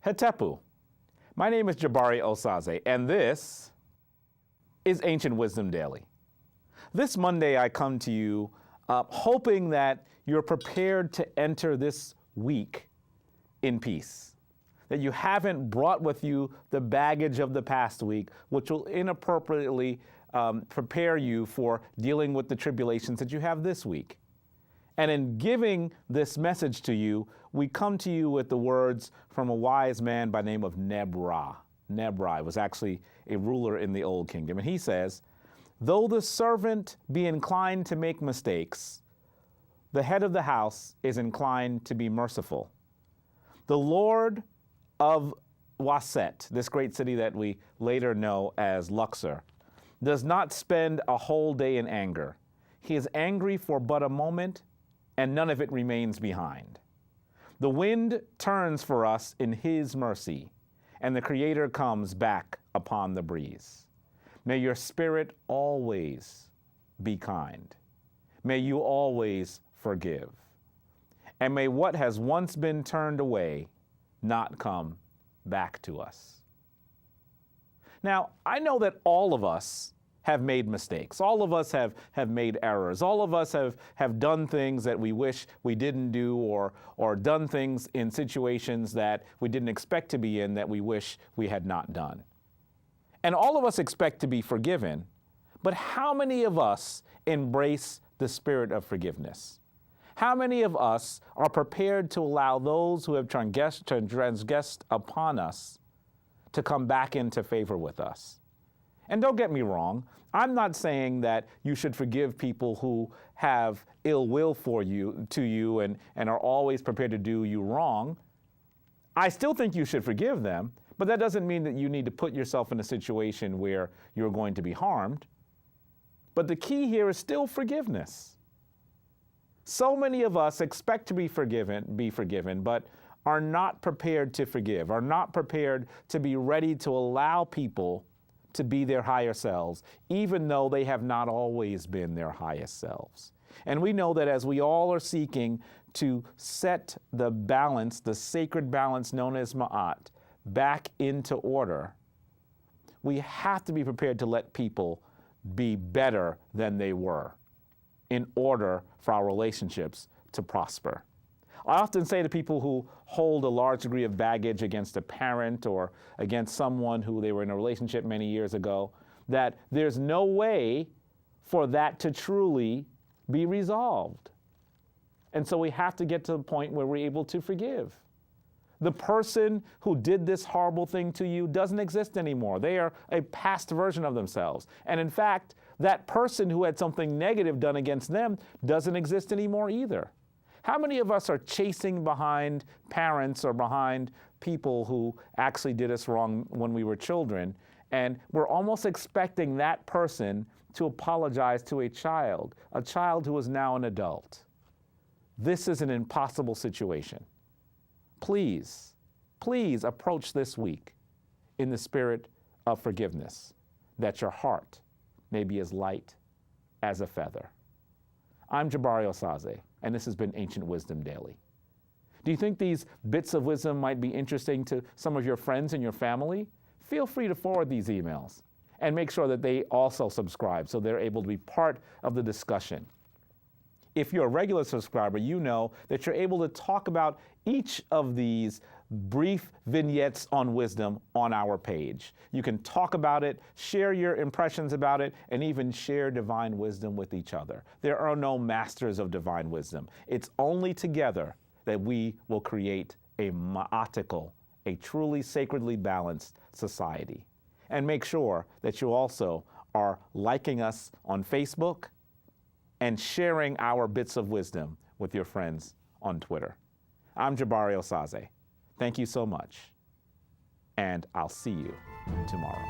Hetepu. My name is Jabari Osaze, and this is Ancient Wisdom Daily. This Monday, I come to you hoping that you're prepared to enter this week in peace, that you haven't brought with you the baggage of the past week, which will inappropriately prepare you for dealing with the tribulations that you have this week. And in giving this message to you, we come to you with the words from a wise man by the name of Nebra. Nebra was actually a ruler in the Old Kingdom. And he says, though the servant be inclined to make mistakes, the head of the house is inclined to be merciful. The Lord of Waset, this great city that we later know as Luxor, does not spend a whole day in anger. He is angry for but a moment, and none of it remains behind. The wind turns for us in his mercy, and the Creator comes back upon the breeze. May your spirit always be kind. May you always forgive. And may what has once been turned away not come back to us. Now, I know that all of us have made mistakes. All of us have made errors. All of us have done things that we wish we didn't do, or done things in situations that we didn't expect to be in that we wish we had not done. And all of us expect to be forgiven, but how many of us embrace the spirit of forgiveness? How many of us are prepared to allow those who have transgressed upon us to come back into favor with us? And don't get me wrong, I'm not saying that you should forgive people who have ill will to you and are always prepared to do you wrong. I still think you should forgive them, but that doesn't mean that you need to put yourself in a situation where you're going to be harmed. But the key here is still forgiveness. So many of us expect to be forgiven, but are not prepared to forgive, are not prepared to be ready to allow people to be their higher selves, even though they have not always been their highest selves. And we know that as we all are seeking to set the balance, the sacred balance known as Ma'at, back into order, we have to be prepared to let people be better than they were in order for our relationships to prosper. I often say to people who hold a large degree of baggage against a parent or against someone who they were in a relationship many years ago, that there's no way for that to truly be resolved. And so we have to get to the point where we're able to forgive. The person who did this horrible thing to you doesn't exist anymore. They are a past version of themselves. And in fact, that person who had something negative done against them doesn't exist anymore either. How many of us are chasing behind parents or behind people who actually did us wrong when we were children, and we're almost expecting that person to apologize to a child who is now an adult? This is an impossible situation. Please, please approach this week in the spirit of forgiveness, that your heart may be as light as a feather. I'm Jabari Osaze, and this has been Ancient Wisdom Daily. Do you think these bits of wisdom might be interesting to some of your friends and your family? Feel free to forward these emails and make sure that they also subscribe so they're able to be part of the discussion. If you're a regular subscriber, you know that you're able to talk about each of these brief vignettes on wisdom on our page. You can talk about it, share your impressions about it, and even share divine wisdom with each other. There are no masters of divine wisdom. It's only together that we will create a ma'atical, a truly sacredly balanced society. And make sure that you also are liking us on Facebook and sharing our bits of wisdom with your friends on Twitter. I'm Jabari Osaze. Thank you so much, and I'll see you tomorrow.